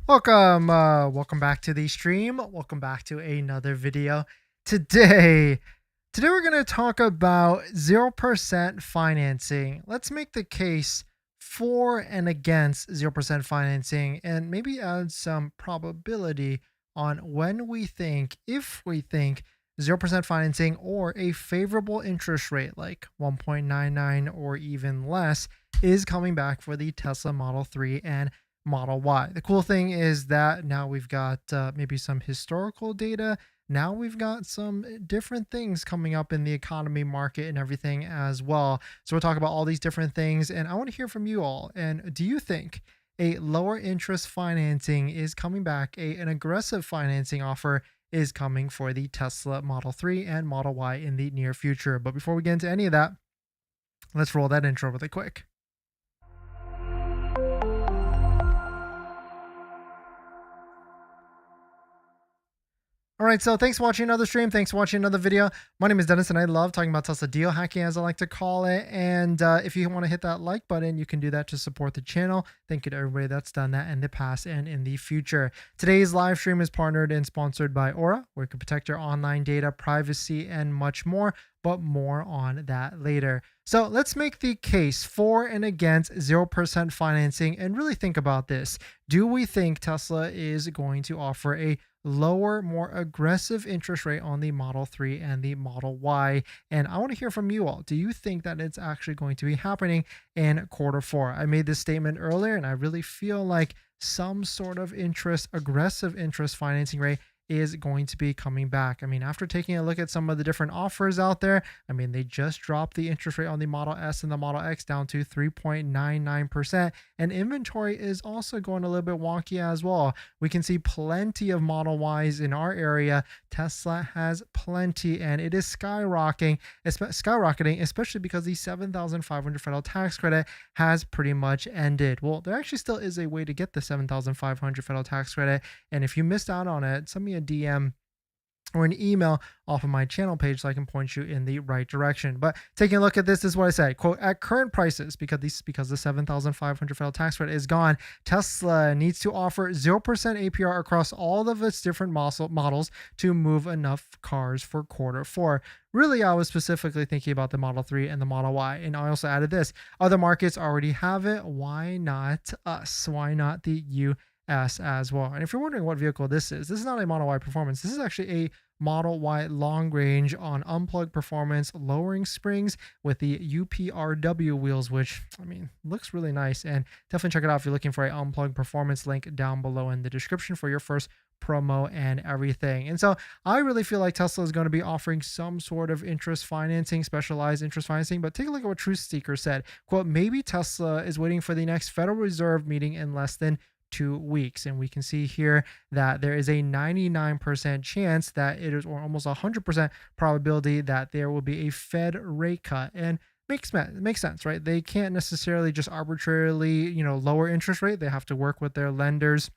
Welcome back to the stream. Welcome back to another video. Today, today we're going to talk about 0% financing. Let's make the case for and against 0% financing and maybe add some probability on when we think, if we think 0% financing or a favorable interest rate like 1.99 or even less is coming back for the Tesla Model 3 and Model Y. The cool thing is that now we've got maybe some historical data. Now we've got some different things coming up in the economy, market, and everything as well. So we'll talk about all these different things, and I want to hear from you all. And do you think a lower interest financing is coming back? An aggressive financing offer is coming for the Tesla Model 3 and Model Y in the near future. But before we get into any of that, let's roll that intro really quick. All right, so thanks for watching another stream. Thanks for watching another video. My name is Dennis, and I love talking about Tesla deal hacking, as I like to call it. And if you want to hit that like button, you can do that to support the channel. Thank you to everybody that's done that in the past and in the future. Today's live stream is partnered and sponsored by Aura, where you can protect your online data, privacy, and much more. But more on that later. So let's make the case for and against 0% financing and really think about this. Do we think Tesla is going to offer a lower, more aggressive interest rate on the Model 3 and the Model Y? And I want to hear from you all. Do you think that it's actually going to be happening in Q4? I made this statement earlier, and I really feel like some sort of aggressive interest financing rate is going to be coming back. I mean, after taking a look at some of the different offers out there, I mean, they just dropped the interest rate on the Model S and the Model X down to 3.99%. And inventory is also going a little bit wonky as well. We can see plenty of Model Ys in our area. Tesla has plenty, and it is skyrocketing, especially because the $7,500 federal tax credit has pretty much ended. Well, there actually still is a way to get the $7,500 federal tax credit. And if you missed out on it, send me a DM or an email off of my channel page so I can point you in the right direction. But taking a look at this is what I say, quote, at current prices, because the $7,500 federal tax credit is gone, Tesla needs to offer 0% APR across all of its different models to move enough cars for Q4. Really, I was specifically thinking about the Model 3 and the Model Y. And I also added this. Other markets already have it. Why not us? Why not the US as well? And if you're wondering what vehicle this is not a Model Y Performance. This is actually a Model Y long range on Unplugged Performance, lowering springs with the UPRW wheels, which, I mean, looks really nice. And definitely check it out if you're looking for a Unplugged Performance. Link down below in the description for your first promo and everything. And so I really feel like Tesla is going to be offering some sort of interest financing, specialized interest financing. But take a look at what Truth Seeker said. Quote, maybe Tesla is waiting for the next Federal Reserve meeting in less than 2 weeks. And we can see here that there is a 99% chance that it is, or almost 100% probability that there will be a Fed rate cut. And makes sense, right? They can't necessarily just arbitrarily, lower interest rate. They have to work with their lenders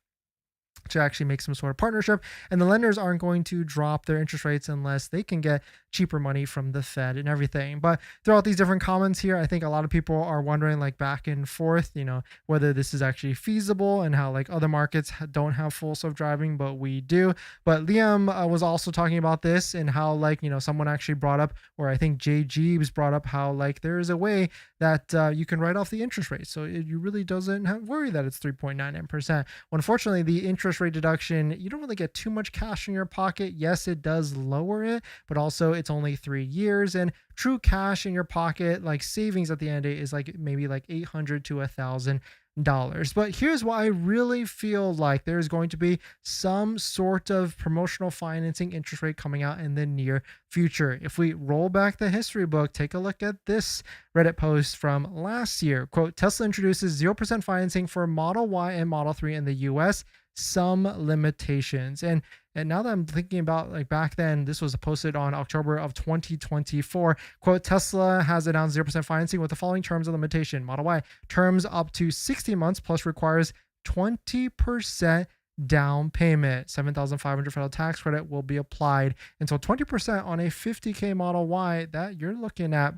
to actually make some sort of partnership, and the lenders aren't going to drop their interest rates unless they can get cheaper money from the Fed and everything. But throughout these different comments here, I think a lot of people are wondering, like, back and forth, whether this is actually feasible and how, like, other markets don't have full self-driving, but we do. But Liam was also talking about this and how, like, someone actually brought up, or I think Jay Jeeves brought up, how, like, there is a way that you can write off the interest rate, so you really doesn't worry that it's 3.99%. Well, unfortunately, the interest rate deduction, you don't really get too much cash in your pocket. Yes, it does lower it, but also it's only 3 years, and true cash in your pocket, like savings at the end of it, is like maybe like $800 to $1,000. But here's why I really feel like there's going to be some sort of promotional financing interest rate coming out in the near future. If we roll back the history book, take a look at this Reddit post from last year. Quote, Tesla introduces 0% financing for Model Y and Model 3 in the US. Some limitations. And now that I'm thinking about, like, back then, this was posted on October of 2024. Quote, Tesla has announced 0% financing with the following terms of limitation. Model Y, terms up to 60 months plus requires 20% down payment. $7,500 federal tax credit will be applied. And so 20% on a $50K Model Y, that you're looking at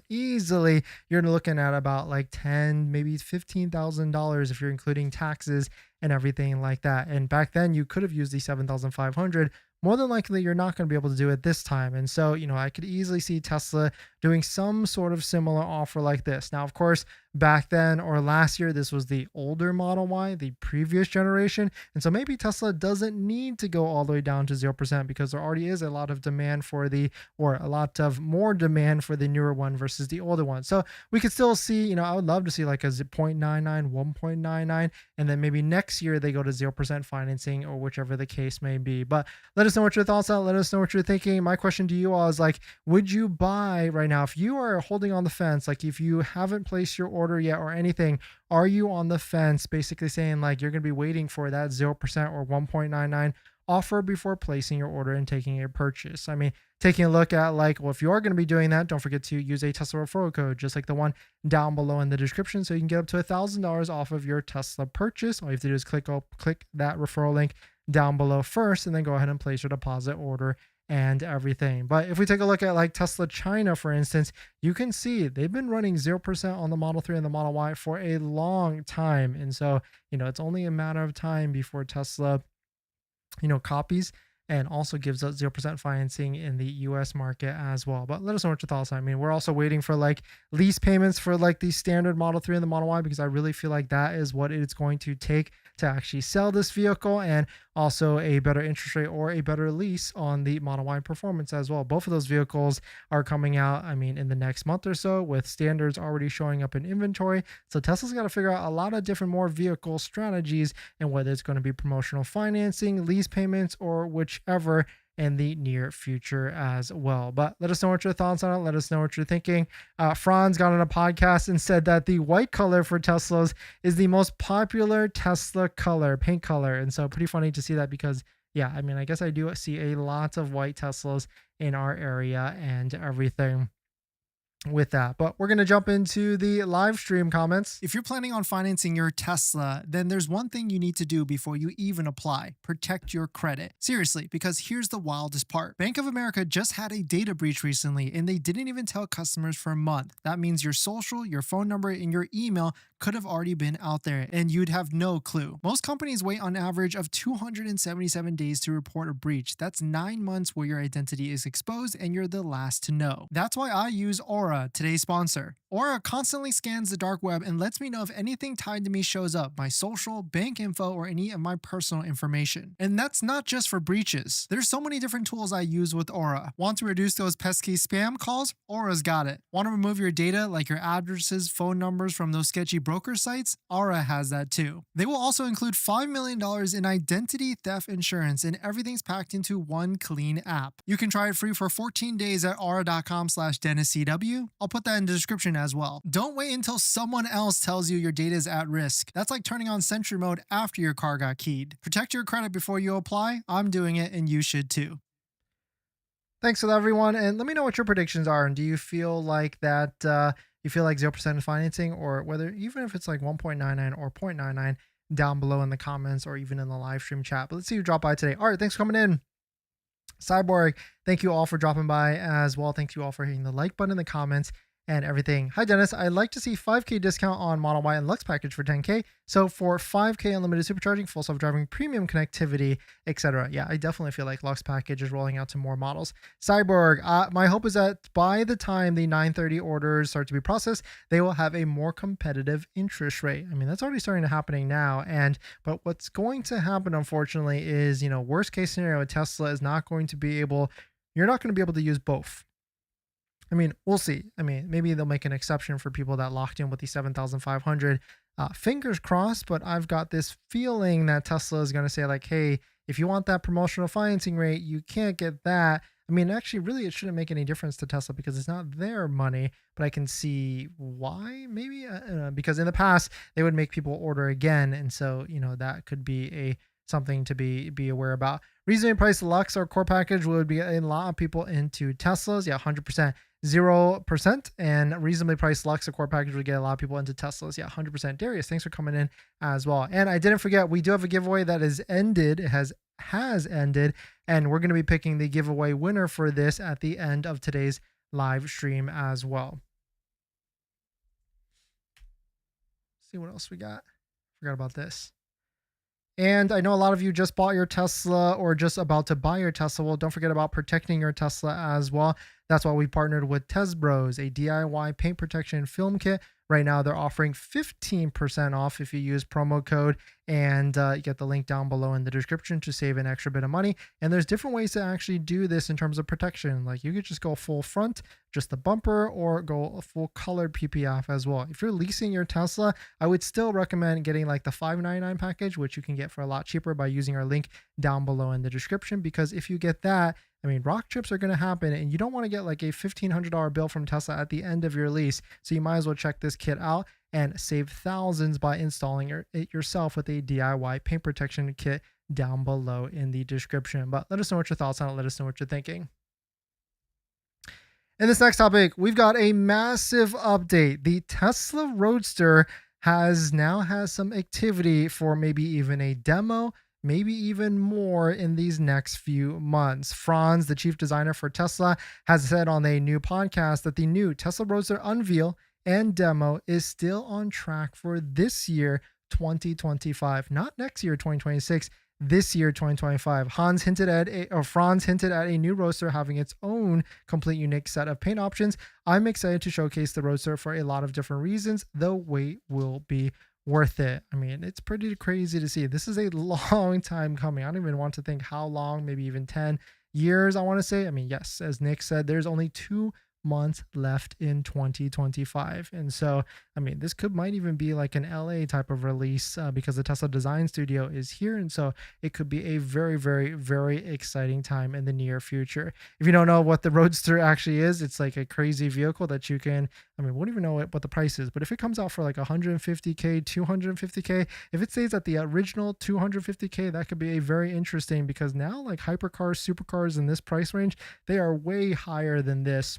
easily you're looking at about like 10, maybe $15,000 if you're including taxes and everything like that. And back then you could have used the 7,500. More than likely you're not going to be able to do it this time. And so, I could easily see Tesla doing some sort of similar offer like this. Now, of course, back then or last year, this was the older Model Y, the previous generation. And so maybe Tesla doesn't need to go all the way down to 0% because there already is a lot of demand for or a lot of more demand for the newer one versus the older one. So we could still see, I would love to see like a 0.99, 1.99, and then maybe next year they go to 0% financing or whichever the case may be. But let us know what your thoughts are. Let us know what you're thinking. My question to you all is like, would you buy right now? If you are holding on the fence, like if you haven't placed your order yet or anything, are you on the fence basically saying like you're going to be waiting for that 0% or 1.99 offer before placing your order and taking a purchase? I mean, taking a look at like, well, if you are going to be doing that, don't forget to use a Tesla referral code, just like the one down below in the description. So you can get up to $1,000 off of your Tesla purchase. All you have to do is click that referral link down below first, and then go ahead and place your deposit order and everything. But if we take a look at like Tesla China, for instance, you can see they've been running 0% on the Model 3 and the Model Y for a long time. And so, it's only a matter of time before Tesla copies and also gives us 0% financing in the US market as well. But let us know what your thoughts are. I mean, we're also waiting for like lease payments for like the standard Model 3 and the Model Y, because I really feel like that is what it's going to take to actually sell this vehicle, and also a better interest rate or a better lease on the Model Y Performance as well. Both of those vehicles are coming out, I mean, in the next month or so, with standards already showing up in inventory. So Tesla's got to figure out a lot of different more vehicle strategies, and whether it's going to be promotional financing, lease payments, or whichever in the near future as well. But let us know what your thoughts on it. Let us know what you're thinking. Franz got on a podcast and said that the white color for Teslas is the most popular Tesla color, paint color. And so pretty funny to see that, because yeah, I mean, I guess I do see a lot of white Teslas in our area and everything with that. But we're going to jump into the live stream comments. If you're planning on financing your Tesla, then there's one thing you need to do before you even apply: protect your credit. Seriously, because here's the wildest part. Bank of America just had a data breach recently, and they didn't even tell customers for a month. That means your social, your phone number, and your email could have already been out there, and you'd have no clue. Most companies wait on average of 277 days to report a breach. That's 9 months where your identity is exposed and you're the last to know. That's why I use Aura, today's sponsor. Aura constantly scans the dark web and lets me know if anything tied to me shows up: my social, bank info, or any of my personal information. And that's not just for breaches. There's so many different tools I use with Aura. Want to reduce those pesky spam calls? Aura's got it. Want to remove your data, like your addresses, phone numbers, from those sketchy broker sites? Aura has that too. They will also include $5 million in identity theft insurance, and everything's packed into one clean app. You can try it free for 14 days at aura.com/DennisCW. I'll put that in the description as well. Don't wait until someone else tells you your data is at risk. That's like turning on Sentry mode after your car got keyed. Protect your credit before you apply. I'm doing it, and you should too. Thanks for that, everyone. And let me know what your predictions are. And do you feel like that you feel like 0% financing, or whether even if it's like 1.99 or 0.99 down below in the comments or even in the live stream chat. But let's see who dropped by today. All right, thanks for coming in. Cyborg, thank you all for dropping by as well. Thank you all for hitting the like button in the comments and everything. Hi, Dennis. I'd like to see 5K discount on Model Y and Lux package for 10K. So for 5K unlimited supercharging, full self-driving, premium connectivity, etc. Yeah, I definitely feel like Lux package is rolling out to more models. Cyborg, my hope is that by the time the 930 orders start to be processed, they will have a more competitive interest rate. I mean, that's already starting to happening now. But what's going to happen, unfortunately, is, worst case scenario, Tesla is not going to be able, you're not going to be able to use both. I mean, we'll see. I mean, maybe they'll make an exception for people that locked in with the 7,500. Fingers crossed, but I've got this feeling that Tesla is going to say like, hey, if you want that promotional financing rate, you can't get that. I mean, actually, really, it shouldn't make any difference to Tesla because it's not their money, but I can see why, maybe because in the past they would make people order again. And so, that could be something to be aware about. Reasonably priced Lux or core package would be a lot of people into Teslas. Yeah, 100%. 0%. And reasonably priced Lux or core package would get a lot of people into Teslas. Yeah, 100%. Darius, thanks for coming in as well. And I didn't forget, we do have a giveaway that is ended. It has ended, and we're going to be picking the giveaway winner for this at the end of today's live stream as well. see what else we got. Forgot about this. And I know a lot of you just bought your Tesla or just about to buy your Tesla. Well, don't forget about protecting your Tesla as well. That's why we partnered with Tesbros, a DIY paint protection film kit. Right now, they're offering 15% off if you use promo code, and you get the link down below in the description to save an extra bit of money. And there's different ways to actually do this in terms of protection. Like you could just go full front, just the bumper, or go a full colored PPF as well. If you're leasing your Tesla, I would still recommend getting like the $599 package, which you can get for a lot cheaper by using our link down below in the description. Because if you get that, I mean, rock chips are going to happen, and you don't want to get like a $1,500 bill from Tesla at the end of your lease. So you might as well check this kit out and save thousands by installing it yourself with a DIY paint protection kit down below in the description. But let us know what your thoughts on it. Let us know what you're thinking. In this next topic, we've got a massive update. The Tesla Roadster now has some activity for maybe even a demo, maybe even more in these next few months. Franz, the chief designer for Tesla, has said on a new podcast that the new Tesla Roadster unveil and demo is still on track for this year, 2025, not next year, 2026. This year, 2025. Franz hinted at a new Roadster having its own complete unique set of paint options. I'm excited to showcase the Roadster for a lot of different reasons. The wait will be worth it. I mean, it's pretty crazy to see. This is a long time coming. I don't even want to think how long, maybe even 10 years, I want to say. I mean, yes, as Nick said, there's only 2 months left in 2025. And so, I mean, this might even be like an LA type of release because the Tesla Design Studio is here. And so it could be a very, very, very exciting time in the near future. If you don't know what the Roadster actually is, it's like a crazy vehicle that you can, I mean, we don't even know what the price is, but if it comes out for like 150K, 250K, if it stays at the original 250K, that could be a very interesting, because now like hypercars, supercars in this price range, they are way higher than this.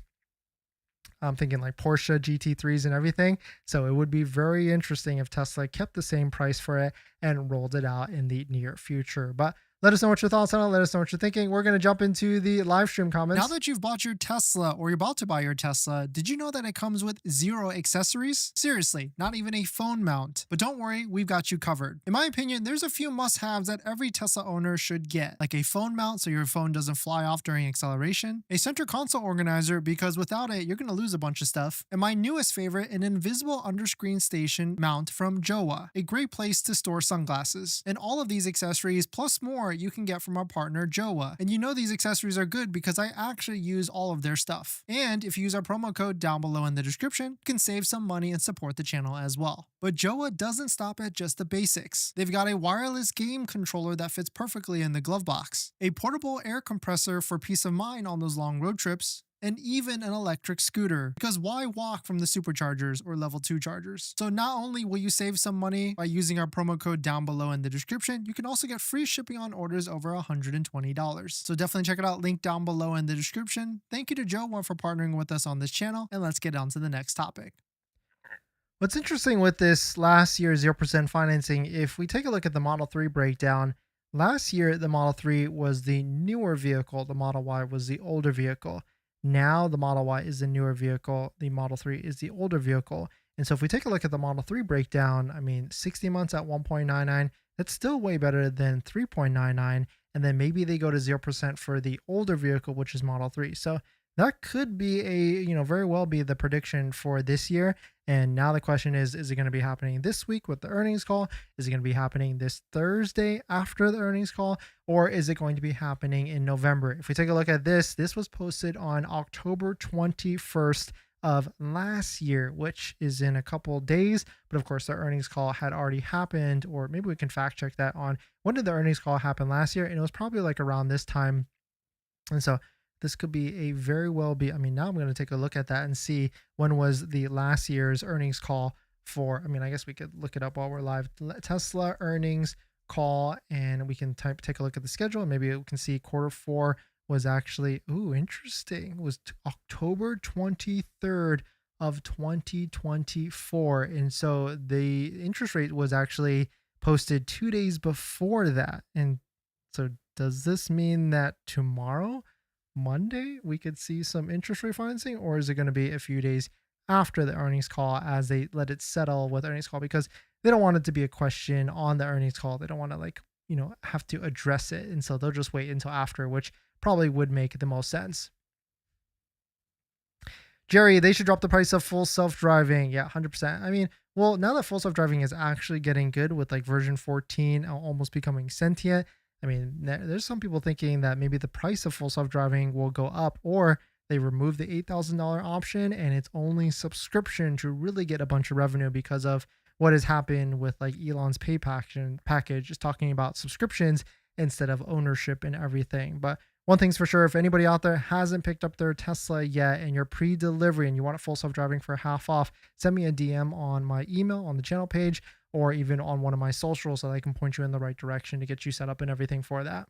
I'm thinking like Porsche GT3s and everything. So it would be very interesting if Tesla kept the same price for it and rolled it out in the near future. But let us know what your thoughts on it. Let us know what you're thinking. We're going to jump into the live stream comments. Now that you've bought your Tesla or you're about to buy your Tesla, did you know that it comes with 0 accessories? Seriously, not even a phone mount. But don't worry, we've got you covered. In my opinion, there's a few must-haves that every Tesla owner should get, like a phone mount so your phone doesn't fly off during acceleration, a center console organizer because without it, you're going to lose a bunch of stuff, and my newest favorite, an invisible underscreen station mount from Jowa, a great place to store sunglasses. And all of these accessories plus more you can get from our partner Jowa. And you know these accessories are good because I actually use all of their stuff. And if you use our promo code down below in the description, you can save some money and support the channel as well. But Jowa doesn't stop at just the basics. They've got a wireless game controller that fits perfectly in the glove box, a portable air compressor for peace of mind on those long road trips, and even an electric scooter, because why walk from the superchargers or level 2 chargers? So not only will you save some money by using our promo code down below in the description, you can also get free shipping on orders over $120. So definitely check it out, link down below in the description. Thank you to Jowa for partnering with us on this channel, and let's get on to the next topic. What's interesting with this last year's 0% financing, if we take a look at the Model 3 breakdown, last year the Model 3 was the newer vehicle, the Model Y was the older vehicle. Now the Model Y is the newer vehicle, the Model 3 is the older vehicle. And so if we take a look at the Model 3 breakdown, I mean, 60 months at 1.99, that's still way better than 3.99. And then maybe they go to 0% for the older vehicle, which is Model 3. So that could be very well be the prediction for this year. And now the question is it going to be happening this week with the earnings call? Is it going to be happening this Thursday after the earnings call? Or is it going to be happening in November? If we take a look at this was posted on October 21st of last year, which is in a couple days. But of course, the earnings call had already happened, or maybe we can fact check that on when did the earnings call happen last year? And it was probably like around this time. And so this could be a very well be, I mean, now I'm going to take a look at that and see when was the last year's earnings call for, I mean, I guess we could look it up while we're live. Tesla earnings call, and we can take a look at the schedule, and maybe we can see Q4 was actually, interesting, it was October 23rd of 2024. And so the interest rate was actually posted 2 days before that. And so does this mean that tomorrow, Monday, we could see some interest rate financing, or is it going to be a few days after the earnings call as they let it settle with earnings call, because they don't want it to be a question on the earnings call. They don't want to like, have to address it. And so they'll just wait until after, which probably would make the most sense. Jerry, they should drop the price of full self-driving. Yeah, 100%. I mean, well, now that full self-driving is actually getting good with like version 14 almost becoming sentient, I mean, there's some people thinking that maybe the price of full self-driving will go up, or they remove the $8,000 option and it's only subscription to really get a bunch of revenue because of what has happened with like Elon's pay package, just talking about subscriptions instead of ownership and everything. But one thing's for sure, if anybody out there hasn't picked up their Tesla yet and you're pre-delivery and you want it full self-driving for half off, send me a DM on my email on the channel page, or even on one of my socials so that I can point you in the right direction to get you set up and everything for that.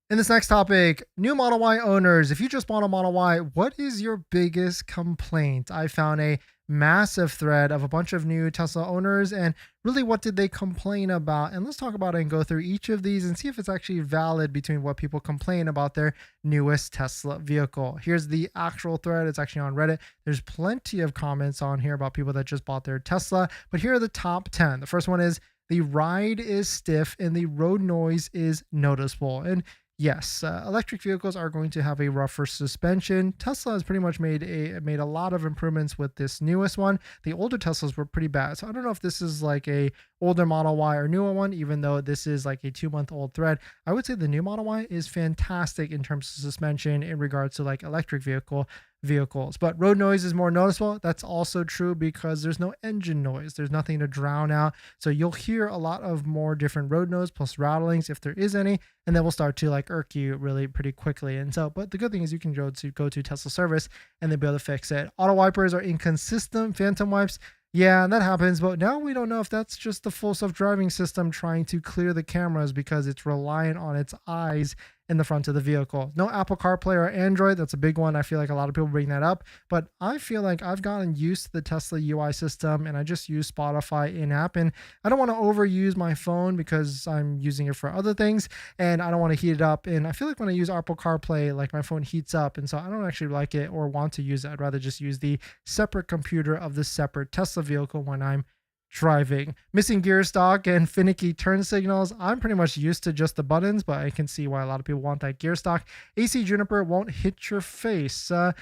In this next topic, new Model Y owners. If you just bought a Model Y, what is your biggest complaint? I found a massive thread of a bunch of new Tesla owners, and really what did they complain about? And let's talk about it and go through each of these and see if it's actually valid between what people complain about their newest Tesla vehicle. Here's the actual thread. It's actually on Reddit. There's plenty of comments on here about people that just bought their Tesla, but here are the top 10. The first one is, the ride is stiff and the road noise is noticeable. And yes, electric vehicles are going to have a rougher suspension. Tesla has pretty much made a lot of improvements with this newest one. The older Teslas were pretty bad, so I don't know if this is like a older Model Y or newer one. Even though this is like a 2-month-old thread, I would say the new Model Y is fantastic in terms of suspension in regards to like electric vehicles. But road noise is more noticeable. That's also true because there's no engine noise. There's nothing to drown out, so you'll hear a lot of more different road noise plus rattlings if there is any, and then will start to like irk you really pretty quickly. And so, but the good thing is you can go to Tesla service and they'll be able to fix it. Auto wipers are inconsistent. Phantom wipes, yeah, that happens, but now we don't know if that's just the full self-driving system trying to clear the cameras because it's reliant on its eyes in the front of the vehicle. No Apple CarPlay or Android. That's a big one. I feel like a lot of people bring that up, but I feel like I've gotten used to the Tesla UI system and I just use Spotify in-app, and I don't want to overuse my phone because I'm using it for other things and I don't want to heat it up. And I feel like when I use Apple CarPlay, like my phone heats up, and so I don't actually like it or want to use it. I'd rather just use the separate computer of the separate Tesla vehicle when I'm driving. Missing gear stock and finicky turn signals. I'm pretty much used to just the buttons, but I can see why a lot of people want that gear stock. AC Juniper won't hit your face. I've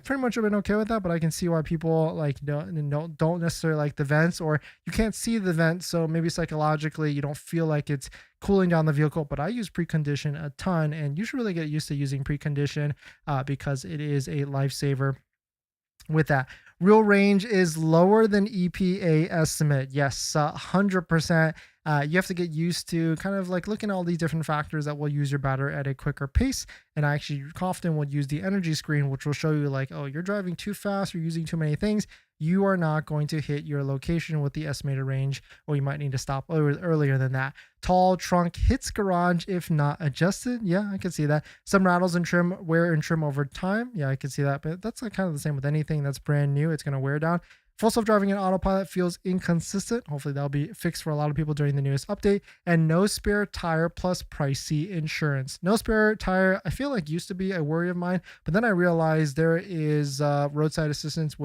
pretty much been okay with that, but I can see why people like don't necessarily like the vents, or you can't see the vents, so maybe psychologically you don't feel like it's cooling down the vehicle. But I use precondition a ton, and you should really get used to using precondition because it is a lifesaver with that. Real range is lower than EPA estimate. Yes, 100%. You have to get used to kind of like looking at all these different factors that will use your battery at a quicker pace. And I actually often would use the energy screen, which will show you like, oh, you're driving too fast, you're using too many things. You are not going to hit your location with the estimated range, or you might need to stop earlier than that. Tall trunk hits garage if not adjusted. Yeah, I can see that. Some rattles and trim, wear and trim over time. Yeah, I can see that. But that's like kind of the same with anything that's brand new. It's going to wear down. Full self-driving and autopilot feels inconsistent. Hopefully that'll be fixed for a lot of people during the newest update. And no spare tire plus pricey insurance. No spare tire, I feel like used to be a worry of mine, but then I realized there is roadside assistance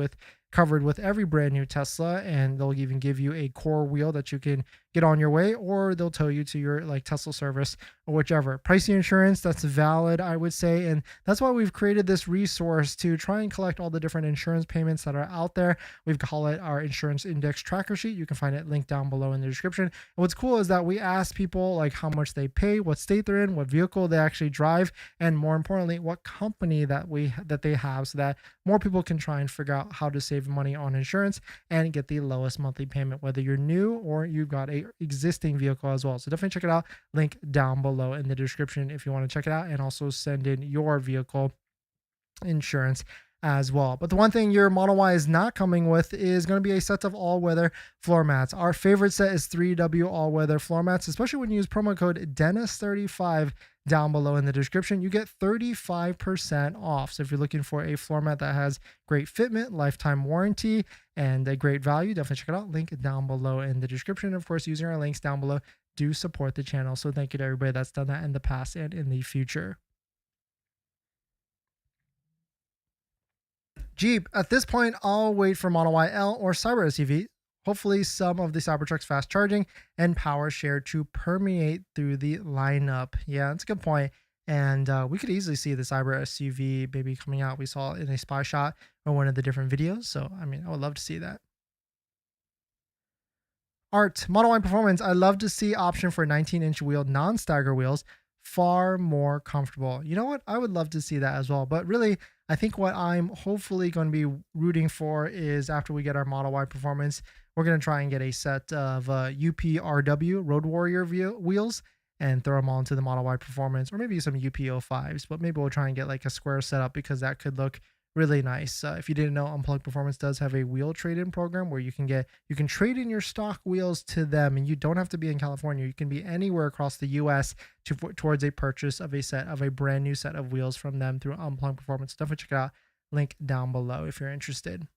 covered with every brand new Tesla, and they'll even give you a core wheel that you can get on your way, or they'll tow you to your like Tesla service or whichever. Pricey insurance, that's valid, I would say, and that's why we've created this resource to try and collect all the different insurance payments that are out there. We call it our insurance index tracker sheet. You can find it linked down below in the description. And what's cool is that we ask people like how much they pay, what state they're in, what vehicle they actually drive, and more importantly, what company that they have, so that more people can try and figure out how to save money on insurance and get the lowest monthly payment, whether you're new or you've got a existing vehicle as well. So definitely check it out. Link down below in the description if you want to check it out, and also send in your vehicle insurance as well. But the one thing your Model Y is not coming with is going to be a set of all-weather floor mats. Our favorite set is 3W all-weather floor mats, especially when you use promo code Dennis35 down below in the description. You get 35% off. So if you're looking for a floor mat that has great fitment, lifetime warranty, and a great value, definitely check it out. Link down below in the description. Of course, using our links down below do support the channel. So thank you to everybody that's done that in the past and in the future. Jeep, at this point, I'll wait for Model Y L or Cyber SUV. Hopefully, some of the Cybertruck's fast charging and power share to permeate through the lineup. Yeah, that's a good point. And we could easily see the Cyber SUV maybe coming out. We saw it in a spy shot or one of the different videos. So, I mean, I would love to see that. Art, Model Y Performance. I love to see option for 19-inch wheel non-stagger wheels. Far more comfortable. You know what? I would love to see that as well. But really, I think what I'm hopefully going to be rooting for is after we get our Model Y Performance, we're going to try and get a set of UPRW Road Warrior wheels and throw them all into the Model Y Performance, or maybe some UP05s. But maybe we'll try and get like a square setup because that could look really nice. If you didn't know, Unplugged Performance does have a wheel trade-in program where you can trade in your stock wheels to them, and you don't have to be in California. You can be anywhere across the U.S. towards a purchase of a brand new set of wheels from them through Unplugged Performance. Definitely check it out. Link down below if you're interested.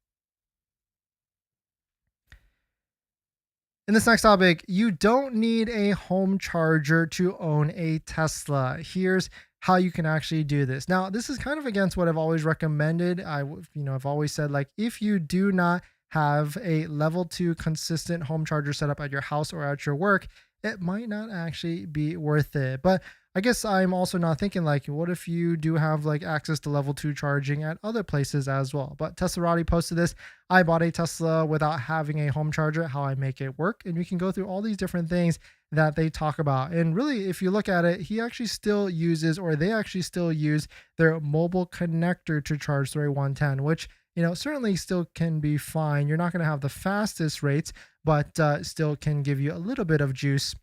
In this next topic, you don't need a home charger to own a Tesla. Here's how you can actually do this. Now, this is kind of against what I've always recommended. I've always said, like, if you do not have a level 2 consistent home charger set up at your house or at your work, it might not actually be worth it. But I guess I'm also not thinking, like, what if you do have like access to level 2 charging at other places as well? But Teslarati posted this. I bought a Tesla without having a home charger, how I make it work. And you can go through all these different things that they talk about. And really, if you look at it, they actually still use their mobile connector to charge through a 110, which, certainly still can be fine. You're not going to have the fastest rates, but still can give you a little bit of juice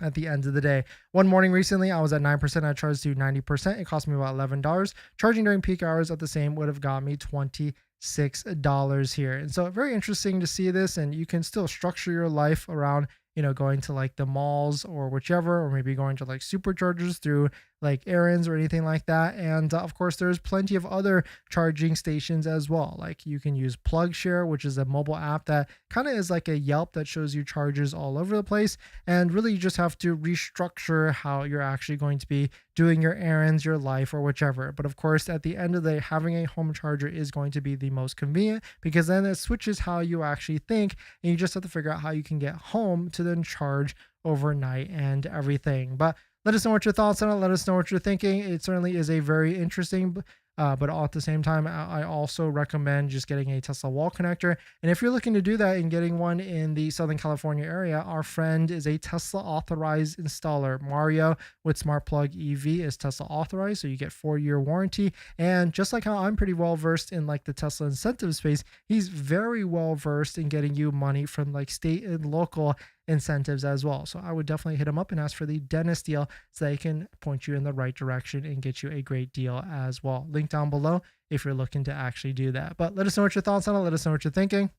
at the end of the day. One morning recently, I was at 9%. I charged to 90%. It cost me about $11. Charging during peak hours at the same would have got me $26 here. And so very interesting to see this. And you can still structure your life around, going to like the malls or whichever, or maybe going to like superchargers through like errands or anything like that. And of course, there's plenty of other charging stations as well. Like you can use PlugShare, which is a mobile app that kind of is like a Yelp that shows you chargers all over the place. And really, you just have to restructure how you're actually going to be doing your errands, your life, or whichever. But of course, at the end of the day, having a home charger is going to be the most convenient because then it switches how you actually think. And you just have to figure out how you can get home to then charge overnight and everything. But let us know what your thoughts on it. Let us know what you're thinking. It certainly is a very interesting, but all at the same time, I also recommend just getting a Tesla wall connector. And if you're looking to do that and getting one in the Southern California area, our friend is a Tesla authorized installer. Mario with Smart Plug EV is Tesla authorized, so you get 4-year warranty. And just like how I'm pretty well versed in like the Tesla incentive space, he's very well versed in getting you money from like state and local incentives as well. So I would definitely hit him up and ask for the dentist deal so they can point you in the right direction and get you a great deal as well. Link down below if you're looking to actually do that. But let us know what your thoughts on it. Let us know what you're thinking.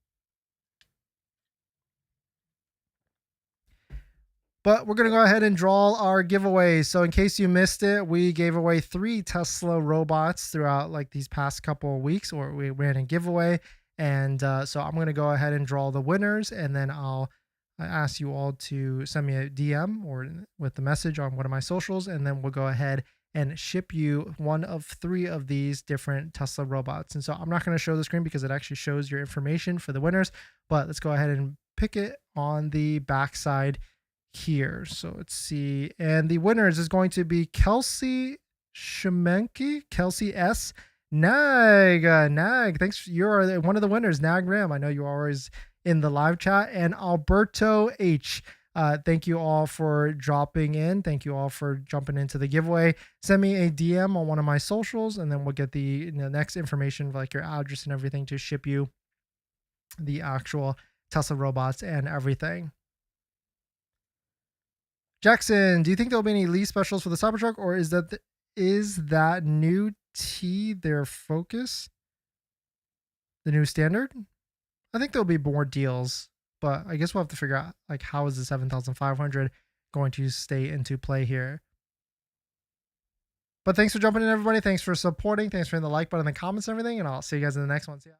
But we're going to go ahead and draw our giveaways. So in case you missed it, we gave away 3 Tesla robots throughout like these past couple of weeks, or we ran a giveaway. And so I'm going to go ahead and draw the winners, and then I ask you all to send me a DM or with the message on one of my socials, and then we'll go ahead and ship you one of 3 of these different Tesla robots. And so I'm not going to show the screen because it actually shows your information for the winners, but let's go ahead and pick it on the backside here. So let's see. And the winners is going to be Kelsey Shemenke, Kelsey S. Nag. Thanks. You're one of the winners. Nag Ram. I know you're always in the live chat. And Alberto H. Thank you all for dropping in. Thank you all for jumping into the giveaway. Send me a DM on one of my socials, and then we'll get the next information, like your address and everything, to ship you the actual Tesla robots and everything. Jackson, do you think there'll be any lease specials for the Cybertruck, or is that new T their focus? The new standard? I think there'll be more deals, but I guess we'll have to figure out like how is the 7,500 going to stay into play here. But thanks for jumping in, everybody. Thanks for supporting. Thanks for hitting the like button in the comments and everything, and I'll see you guys in the next one. See ya.